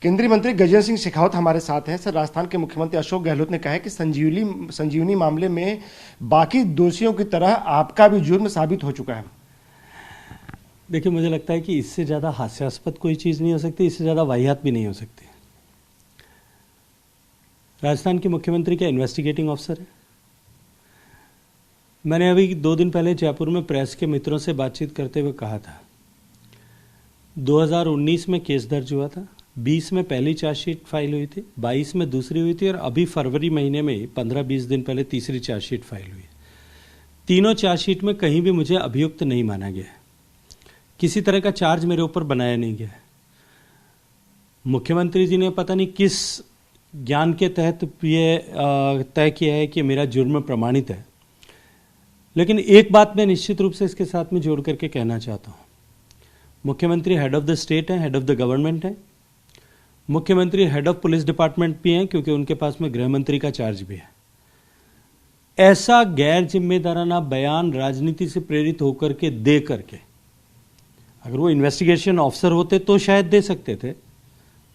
केंद्रीय मंत्री गजेंद्र सिंह शेखावत हमारे साथ हैं। सर, राजस्थान के मुख्यमंत्री अशोक गहलोत ने कहा है कि संजीवनी मामले में बाकी दोषियों की तरह आपका भी जुर्म साबित हो चुका है। देखिए, मुझे लगता है कि इससे ज़्यादा हास्यास्पद कोई चीज़ नहीं हो सकती, इससे ज़्यादा वाहियात भी नहीं हो सकती। राजस्थान के मुख्यमंत्री क्या इन्वेस्टिगेटिंग ऑफिसर है? मैंने अभी 2 दिन पहले जयपुर में प्रेस के मित्रों से बातचीत करते हुए कहा था, 2019 में केस दर्ज हुआ था, 20 में पहली चार्जशीट फाइल हुई थी, 22 में दूसरी हुई थी और अभी फरवरी महीने में 15-20 दिन पहले तीसरी चार्जशीट फाइल हुई। तीनों चार्जशीट में कहीं भी मुझे अभियुक्त नहीं माना गया, किसी तरह का चार्ज मेरे ऊपर बनाया नहीं गया। मुख्यमंत्री जी ने पता नहीं किस ज्ञान के तहत ये तय किया है कि मेरा जुर्म प्रमाणित है। लेकिन एक बात मैं निश्चित रूप से इसके साथ में जोड़ करके कहना चाहता हूँ, मुख्यमंत्री हेड ऑफ द स्टेट है, हेड ऑफ द गवर्नमेंट है। मुख्यमंत्री हेड ऑफ पुलिस डिपार्टमेंट भी हैं क्योंकि उनके पास में गृह मंत्री का चार्ज भी है। ऐसा गैर जिम्मेदाराना बयान राजनीति से प्रेरित होकर के दे करके, अगर वो इन्वेस्टिगेशन ऑफिसर होते तो शायद दे सकते थे,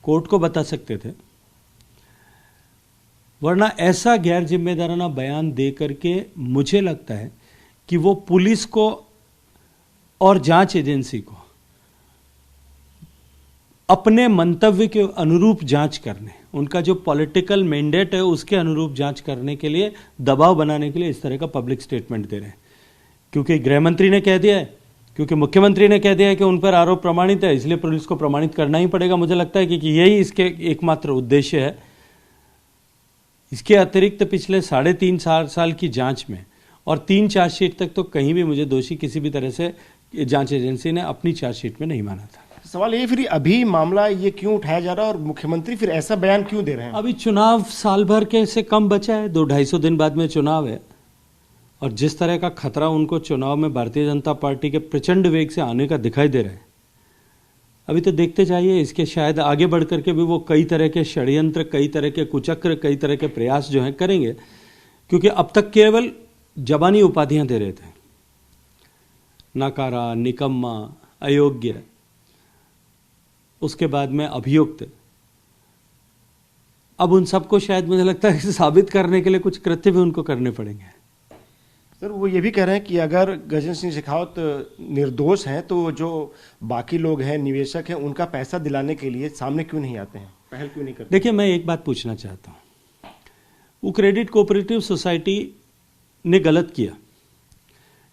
कोर्ट को बता सकते थे, वरना ऐसा गैर जिम्मेदाराना बयान दे करके मुझे लगता है कि वो पुलिस को और जांच एजेंसी को अपने मंतव्य के अनुरूप जांच करने, उनका जो पॉलिटिकल मैंडेट है उसके अनुरूप जांच करने के लिए, दबाव बनाने के लिए इस तरह का पब्लिक स्टेटमेंट दे रहे हैं। क्योंकि गृह मंत्री ने कह दिया है, क्योंकि मुख्यमंत्री ने कह दिया है कि उन पर आरोप प्रमाणित है, इसलिए पुलिस को प्रमाणित करना ही पड़ेगा। मुझे लगता है कि यही इसके एकमात्र उद्देश्य है। इसके अतिरिक्त पिछले 3.5 साल की जांच में और 3 चार्जशीट तक तो कहीं भी मुझे दोषी किसी भी तरह से जांच एजेंसी ने अपनी चार्जशीट में नहीं माना था। सवाल ये फिर अभी मामला ये क्यों उठाया जा रहा है और मुख्यमंत्री फिर ऐसा बयान क्यों दे रहे हैं? अभी चुनाव साल भर के से कम बचा है, 200-250 दिन बाद में चुनाव है और जिस तरह का खतरा उनको चुनाव में भारतीय जनता पार्टी के प्रचंड वेग से आने का दिखाई दे रहा है, अभी तो देखते जाइए। इसके शायद आगे बढ़ करके भी वो कई तरह के षड्यंत्र, कई तरह के कुचक्र, कई तरह के प्रयास जो हैं करेंगे, क्योंकि अब तक केवल जबानी उपाधियां दे रहे थे, नकारा, निकम्मा, अयोग्य, उसके बाद में अभियुक्त। अब उन सबको शायद मुझे लगता है साबित करने के लिए कुछ कृत्य भी उनको करने पड़ेंगे। सर, वो ये भी कह रहे हैं कि अगर गजेंद्र सिंह शेखावत निर्दोष हैं तो जो बाकी लोग हैं, निवेशक हैं, उनका पैसा दिलाने के लिए सामने क्यों नहीं आते हैं, पहल क्यों नहीं करते? देखिए, मैं एक बात पूछना चाहता हूं, वो क्रेडिट कोऑपरेटिव सोसाइटी ने गलत किया,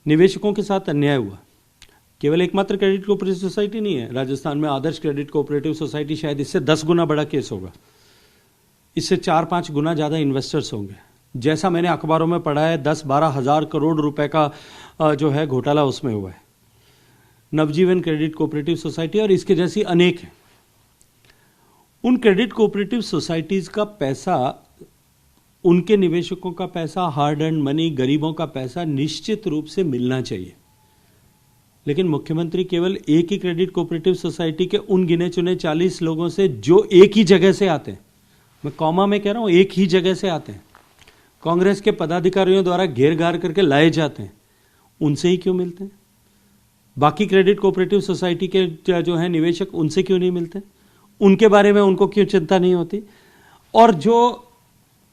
निवेशकों के साथ अन्याय हुआ। केवल एकमात्र क्रेडिट कोऑपरेटिव सोसाइटी नहीं है, राजस्थान में आदर्श क्रेडिट कोऑपरेटिव सोसाइटी शायद इससे 10 गुना बड़ा केस होगा, इससे 4-5 गुना ज्यादा इन्वेस्टर्स होंगे। जैसा मैंने अखबारों में पढ़ा है, 10-12 हजार करोड़ रुपए का जो है घोटाला उसमें हुआ है। नवजीवन क्रेडिट कोऑपरेटिव सोसाइटी और इसके जैसी अनेक हैं। उन क्रेडिट कोऑपरेटिव सोसाइटीज का पैसा, उनके निवेशकों का पैसा, हार्ड अर्न्ड मनी, गरीबों का पैसा निश्चित रूप से मिलना चाहिए। लेकिन मुख्यमंत्री केवल एक ही क्रेडिट कोऑपरेटिव सोसाइटी के उन गिने चुने 40 लोगों से जो एक ही जगह से आते हैं, मैं कॉमा में कह रहा हूं, एक ही जगह से आते हैं, कांग्रेस के पदाधिकारियों द्वारा घेर घार करके लाए जाते हैं, उनसे ही क्यों मिलते हैं? बाकी क्रेडिट कोऑपरेटिव सोसाइटी के जो है निवेशक, उनसे क्यों नहीं मिलते? उनके बारे में उनको क्यों चिंता नहीं होती? और जो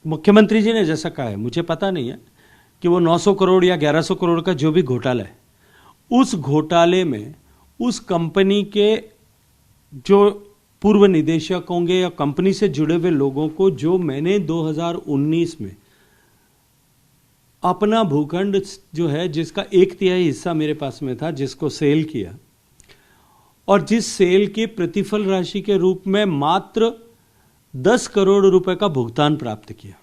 मुख्यमंत्री जी ने जैसा कहा है, मुझे पता नहीं है कि वो 900 करोड़ या 1100 करोड़ का जो भी घोटाला है, उस घोटाले में उस कंपनी के जो पूर्व निदेशक होंगे या कंपनी से जुड़े हुए लोगों को, जो मैंने 2019 में अपना भूखंड जो है, जिसका 1/3 हिस्सा मेरे पास में था, जिसको सेल किया, और जिस सेल के प्रतिफल राशि के रूप में मात्र 10 करोड़ रुपए का भुगतान प्राप्त किया,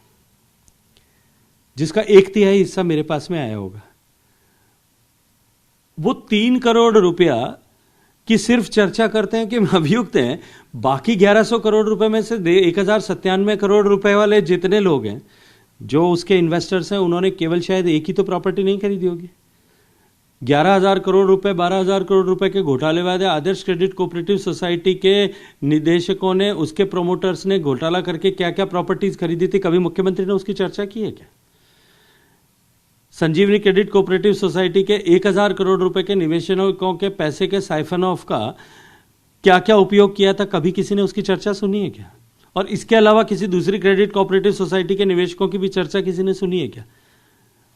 जिसका 1/3 हिस्सा मेरे पास में आया होगा, वो 3 करोड़ रुपया की सिर्फ चर्चा करते हैं कि अभियुक्त हैं। बाकी 1100 करोड़ रुपए में से 1097 करोड़ रुपए वाले जितने लोग हैं, जो उसके इन्वेस्टर्स हैं, उन्होंने केवल शायद एक ही तो प्रॉपर्टी नहीं खरीदी होगी। 11,000 करोड़ रुपए, 12,000 करोड़ रुपए के घोटाले वाले आदर्श क्रेडिट कोऑपरेटिव सोसाइटी के निदेशकों ने, उसके प्रोमोटर्स ने घोटाला करके क्या क्या प्रॉपर्टीज खरीदी थी, कभी मुख्यमंत्री ने उसकी चर्चा की है क्या? संजीवनी क्रेडिट कोऑपरेटिव सोसाइटी के 1,000 करोड़ रुपए के निवेशकों के पैसे के साइफन ऑफ का क्या क्या उपयोग किया था, कभी किसी ने उसकी चर्चा सुनी है क्या? और इसके अलावा किसी दूसरी क्रेडिट कोऑपरेटिव सोसाइटी के निवेशकों की भी चर्चा किसी ने सुनी है क्या?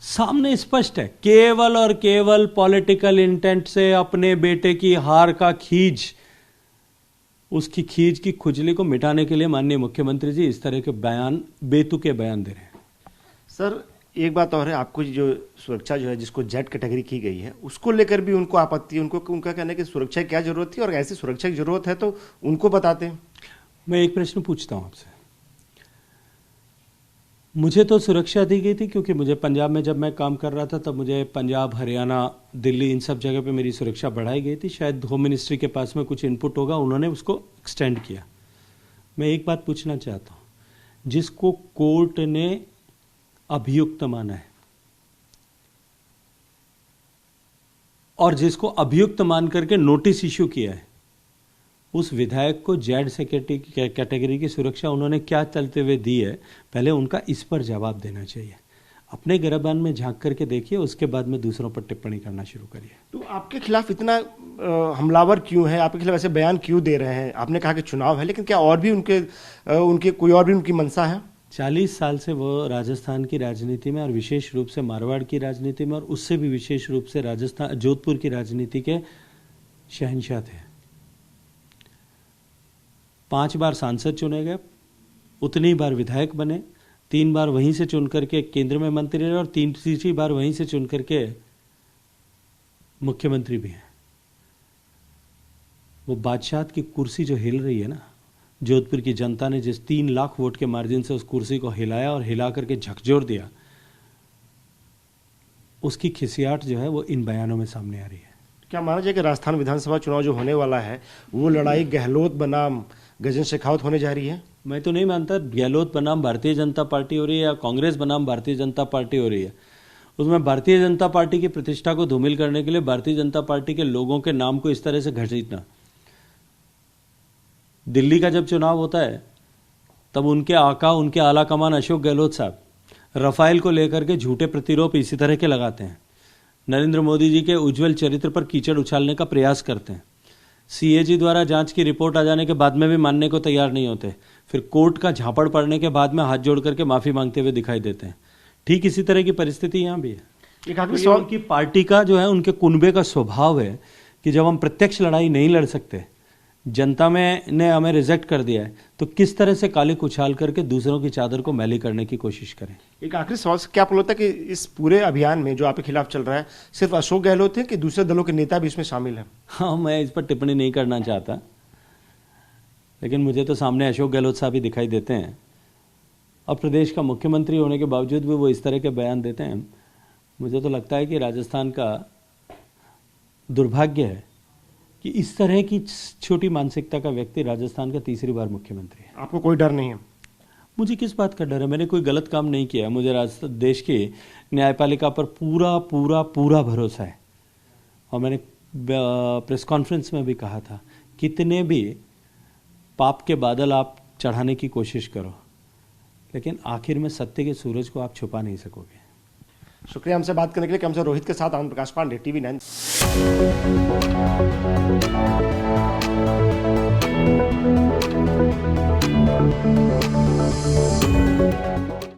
सामने स्पष्ट है, केवल और केवल पॉलिटिकल इंटेंट से अपने बेटे की हार का उसकी खींच की खुजली को मिटाने के लिए माननीय मुख्यमंत्री जी इस तरह के बयान, बेतुके बयान दे रहे हैं। सर एक बात और है, आपको जो सुरक्षा जो है जिसको जेड कैटेगरी की गई है उसको लेकर भी उनको आपत्ति है, उनका कहना है कि सुरक्षा की क्या जरूरत थी और ऐसी सुरक्षा की जरूरत है तो उनको बताते हैं। मैं एक प्रश्न पूछता हूं आपसे, मुझे तो सुरक्षा दी गई थी क्योंकि मुझे पंजाब में जब मैं काम कर रहा था तब मुझे पंजाब, हरियाणा, दिल्ली इन सब जगह पे मेरी सुरक्षा बढ़ाई गई थी। शायद होम मिनिस्ट्री के पास में कुछ इनपुट होगा, उन्होंने उसको एक्सटेंड किया। मैं एक बात पूछना चाहता हूं, जिसको कोर्ट ने अभियुक्त माना है और जिसको अभियुक्त मान करके नोटिस इश्यू किया है, उस विधायक को जेड कैटेगरी की सुरक्षा उन्होंने क्या चलते हुए दी है, पहले उनका इस पर जवाब देना चाहिए। अपने गिरबान में झांक करके देखिए, उसके बाद में दूसरों पर टिप्पणी करना शुरू करिए। तो आपके खिलाफ इतना हमलावर क्यों है, आपके खिलाफ ऐसे बयान क्यों दे रहे हैं? आपने कहा कि चुनाव है, लेकिन क्या और भी उनके कोई और भी उनकी मंशा है? 40 साल से वो राजस्थान की राजनीति में और विशेष रूप से मारवाड़ की राजनीति में और उससे भी विशेष रूप से राजस्थान, जोधपुर की राजनीति के शहंशाह थे। 5 बार सांसद चुने गए, उतनी बार विधायक बने, 3 बार वहीं से चुन करके केंद्र में मंत्री रहे और तीसरी बार वहीं से चुन करके मुख्यमंत्री भी हैं। वो बादशाह की कुर्सी जो हिल रही है ना, जोधपुर की जनता ने जिस 3 लाख वोट के मार्जिन से उस कुर्सी को हिलाया और हिला करके झकझोर दिया, उसकी खिसियाट जो है वो इन बयानों में सामने आ रही है। क्या माना जाए कि राजस्थान विधानसभा चुनाव जो होने वाला है वो लड़ाई गहलोत बनाम गजेंद्र शेखावत होने जा रही है? मैं तो नहीं मानता गहलोत बनाम भारतीय जनता पार्टी हो रही है या कांग्रेस बनाम भारतीय जनता पार्टी हो रही है। उसमें भारतीय जनता पार्टी की प्रतिष्ठा को धूमिल करने के लिए भारतीय जनता पार्टी के लोगों के नाम को इस तरह से घसीटना। दिल्ली का जब चुनाव होता है तब उनके आका, उनके आला कमान अशोक गहलोत साहब रफाइल को लेकर के झूठे प्रतिरोप इसी तरह के लगाते हैं। नरेंद्र मोदी जी के उज्जवल चरित्र पर कीचड़ उछालने का प्रयास करते हैं। सीएजी द्वारा जांच की रिपोर्ट आ जाने के बाद में भी मानने को तैयार नहीं होते, फिर कोर्ट का झापड़ पड़ने के बाद में हाथ जोड़ करके माफी मांगते हुए दिखाई देते हैं। ठीक इसी तरह की परिस्थिति यहाँ भी है। तो उनकी पार्टी का जो है, उनके कुनबे का स्वभाव है कि जब हम प्रत्यक्ष लड़ाई नहीं लड़ सकते, जनता ने हमें रिजेक्ट कर दिया है, तो किस तरह से काली उछाल करके दूसरों की चादर को मैली करने की कोशिश करें। एक आखिरी सवाल, क्या आपको लगता है कि इस पूरे अभियान में जो आपके खिलाफ चल रहा है सिर्फ अशोक गहलोत है कि दूसरे दलों के नेता भी इसमें शामिल हैं? हाँ, मैं इस पर टिप्पणी नहीं करना चाहता, लेकिन मुझे तो सामने अशोक गहलोत साहब ही दिखाई देते हैं और प्रदेश का मुख्यमंत्री होने के बावजूद भी वो इस तरह के बयान देते हैं। मुझे तो लगता है कि राजस्थान का दुर्भाग्य है कि इस तरह की छोटी मानसिकता का व्यक्ति राजस्थान का तीसरी बार मुख्यमंत्री है। आपको कोई डर नहीं है? मुझे किस बात का डर है? मैंने कोई गलत काम नहीं किया। मुझे देश की न्यायपालिका पर पूरा पूरा पूरा भरोसा है और मैंने प्रेस कॉन्फ्रेंस में भी कहा था, कितने भी पाप के बादल आप चढ़ाने की कोशिश करो, लेकिन आखिर में सत्य के सूरज को आप छुपा नहीं सकोगे। शुक्रिया हमसे बात करने के लिए। हमसे रोहित के साथ आनंद प्रकाश पांडे, टीवी 9।